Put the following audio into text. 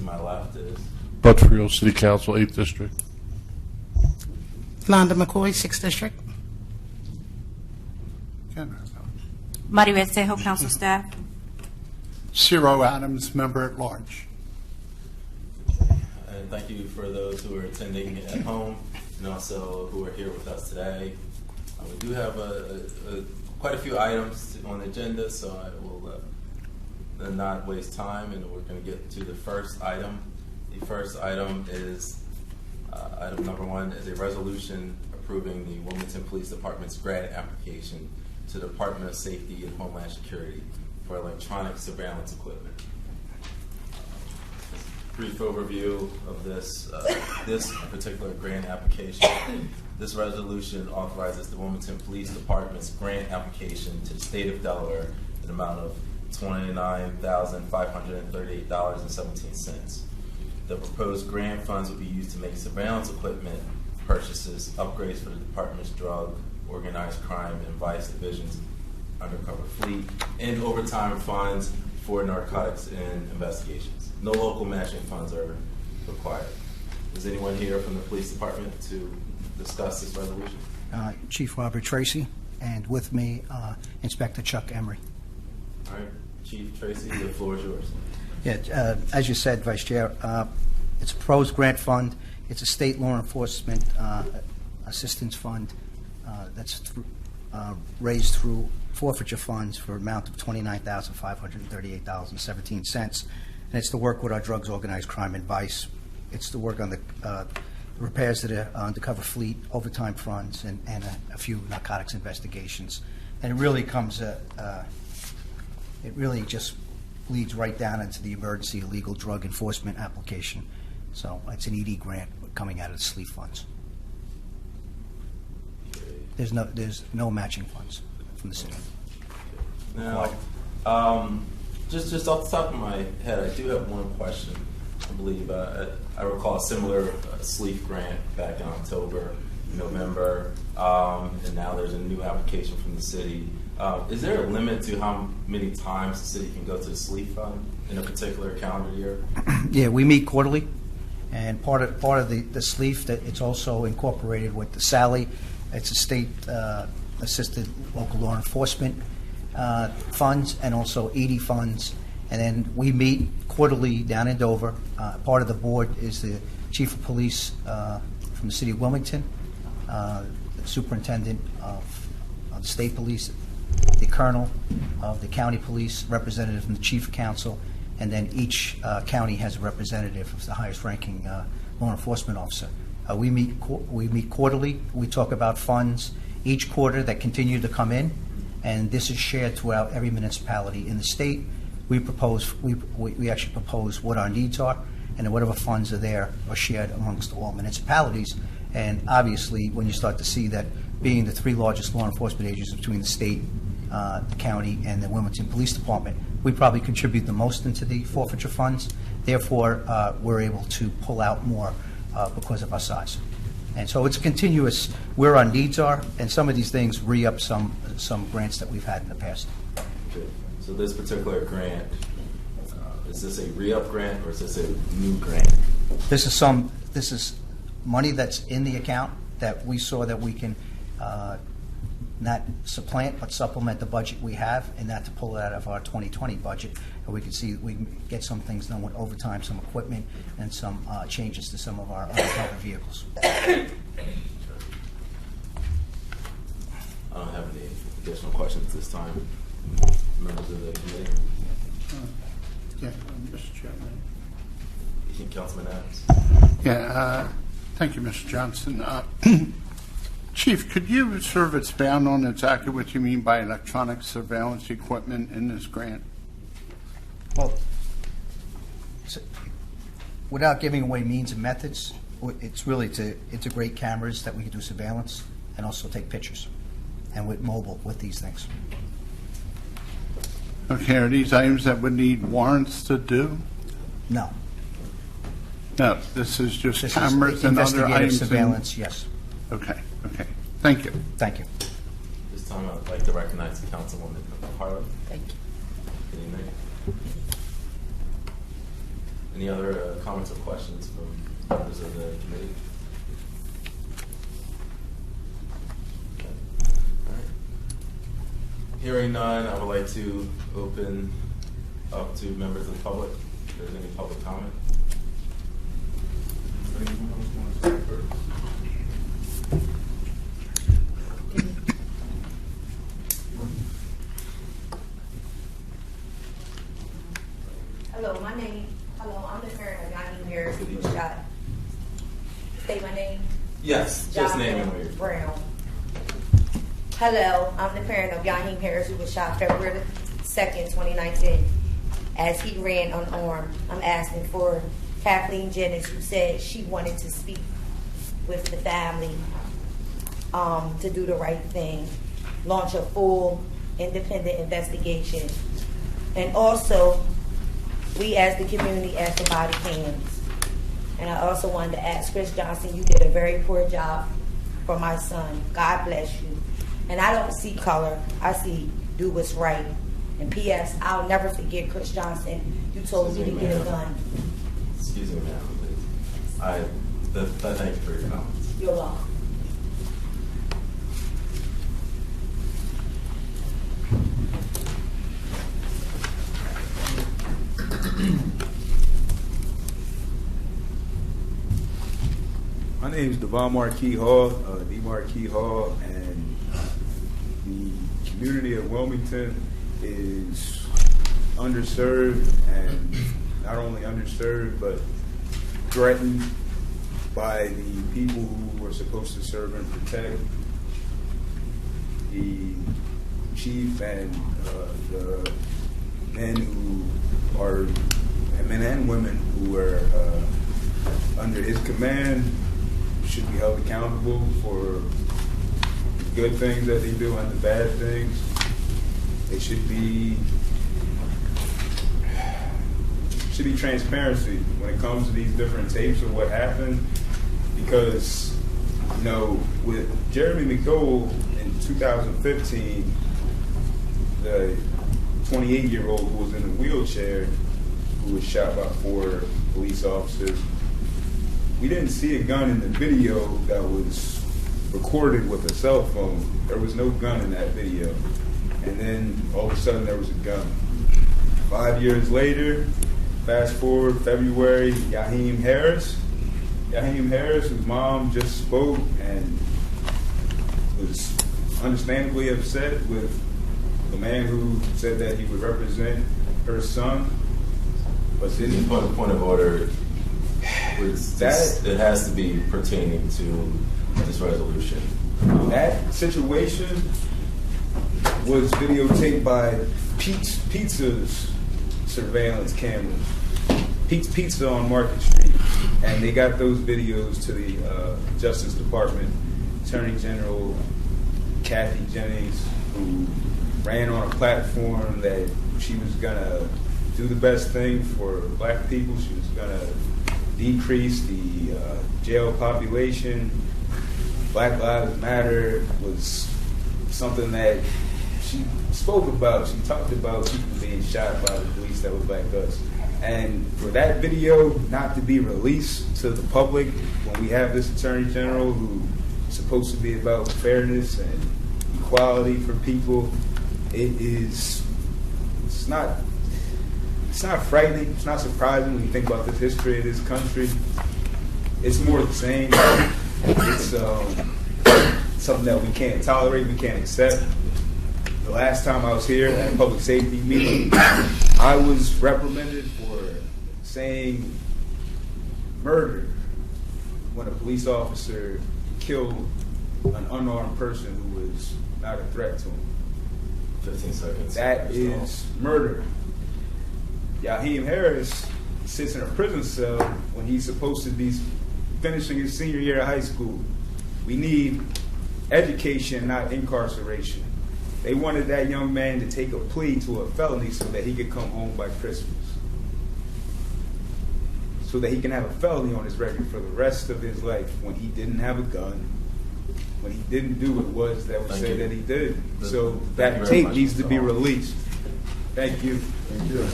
my left is Butterfield City Council, 8th District. Londa McCoy, 6th District. Maribeth Sejo, Council Staff. Ciro Adams, Member at Large. and thank you for those who are attending at home and also who are here with us today. We do have quite a few items on the agenda, so I will not waste time, and we're going to get to the first item. The first item is item number 1 is a resolution approving the Wilmington Police Department's grant application to the Department of Safety and Homeland Security for electronic surveillance equipment. Brief overview of this particular grant application. This resolution authorizes the Wilmington Police Department's grant application to the state of Delaware in the amount of $29,538.17. The proposed grant funds will be used to make surveillance equipment purchases, upgrades for the department's drug, organized crime, and vice divisions undercover fleet, and overtime funds for narcotics and investigations. No local matching funds are required. Is anyone here from the police department to discuss this resolution? Chief Robert Tracy, and with me, Inspector Chuck Emery. All right, Chief Tracy, the floor is yours. Yeah, as you said, Vice Chair, it's a PROS grant fund. It's a state law enforcement assistance fund that's raised through forfeiture funds for an amount of $29,538.17. And it's to work with our drugs, organized crime, and vice. It's to work on the repairs to the undercover fleet, overtime funds, and a few narcotics investigations. And it really comes, it really just leads right down into the emergency illegal drug enforcement application. So it's an ED grant coming out of the SLEEF funds. There's no matching funds from the city. Now, just off the top of my head, I do have one question. I believe I recall a similar SLEEF grant back in October, November, and now there's a new application from the city. Is there a limit to how many times the city can go to the SLEEF fund in a particular calendar year? Yeah, we meet quarterly, and part of the SLEEF, that it's also incorporated with the SALI. It's a state assisted local law enforcement funds, and also ED funds. And then we meet quarterly down in Dover. Part of the board is the chief of police from the city of Wilmington, the superintendent of the state police, the colonel of the county police, representative from the chief of council, and then each county has a representative of the highest ranking law enforcement officer. We meet quarterly. We talk about funds each quarter that continue to come in, and this is shared throughout every municipality in the state. We actually propose what our needs are, and then whatever funds are there are shared amongst all municipalities. And obviously, when you start to see that being the 3 largest law enforcement agencies between the state, the county, and the Wilmington Police Department, we probably contribute the most into the forfeiture funds. Therefore, we're able to pull out more because of our size. And so it's continuous where our needs are, and some of these things re-up some grants that we've had in the past. Okay. So this particular grant, is this a re-up grant or is this a new grant? This is money that's in the account that we saw that we can not supplant but supplement the budget we have, and not to pull it out of our 2020 budget. And we can see we can get some things done with overtime, some equipment, and some changes to some of our other vehicles. I don't have any additional questions at this time. Members of the committee? Mr. Chairman. Councilman Adams? Yeah, thank you, Mr. Johnson. Chief, could you sort of expound on exactly what you mean by electronic surveillance equipment in this grant? Well, without giving away means and methods, it's really to integrate cameras that we can do surveillance and also take pictures, and with mobile with these things. Okay, are these items that would need warrants to do? No. No, this is just This cameras is and other investigative items. surveillance, yes. Okay, okay. Thank you. Thank you. This time I'd like to recognize the Councilwoman Harlan. Thank you. Good evening. Any other comments or questions from members of the committee? Okay. All right. Hearing none, I would like to open up to members of the public. If there's any public comment. Anyone else want to speak first? Hello, I'm the parent of Yahim Harris who was shot. Say my name? Yes, just name and where. Brown. Hello, I'm the parent of Yahim Harris who was shot February 2nd, 2019, as he ran unarmed. I'm asking for Kathleen Jennings, who said she wanted to speak with the family to do the right thing, launch a full independent investigation, and also we as the community as the body cams. And I also wanted to ask Chris Johnson, you did a very poor job for my son. God bless you. And I don't see color. I see do what's right. And P.S., I'll never forget, Chris Johnson, you told me to get a gun. Excuse me, ma'am, please. I thank you for your comments. You're welcome. My name is Devon Marquis Hall, D. Marquis Hall, and the community of Wilmington is underserved, and not only underserved, but threatened by the people who were supposed to serve and protect. The chief and the men who are, men and women who are under his command should be held accountable for the good things that they do and the bad things. It should be transparency when it comes to these different tapes of what happened, because, you know, with Jeremy McDowell in 2015, the 28-year-old who was in a wheelchair, who was shot by 4 police officers, we didn't see a gun in the video that was recorded with a cell phone. There was no gun in that video. And then all of a sudden there was a gun. 5 years later, fast forward February, Yahim Harris, whose mom just spoke and was understandably upset with the man who said that he would represent her son. But didn't Point of order. It has to be pertaining to this resolution. That situation was videotaped by Pizza's surveillance cameras. Pete's Pizza on Market Street, and they got those videos to the Justice Department. Attorney General Kathy Jennings, who ran on a platform that she was gonna do the best thing for black people. She was gonna decrease the jail population. Black Lives Matter was something that she spoke about. She talked about people being shot by the police that was like us. And for that video not to be released to the public when we have this Attorney General who is supposed to be about fairness and equality for people, it's not frightening. It's not surprising when you think about the history of this country. It's more the same. It's something that we can't tolerate, we can't accept. The last time I was here at a public safety meeting, I was reprimanded for saying murder when a police officer killed an unarmed person who was not a threat to him. 15 seconds. That is murder. Yahim Harris sits in a prison cell when he's supposed to be finishing his senior year of high school. We need education, not incarceration. They wanted that young man to take a plea to a felony so that he could come home by Christmas. So that he can have a felony on his record for the rest of his life when he didn't have a gun, when he didn't do what it was that was said that he did. So that tape needs to be released. Thank you. Thank you.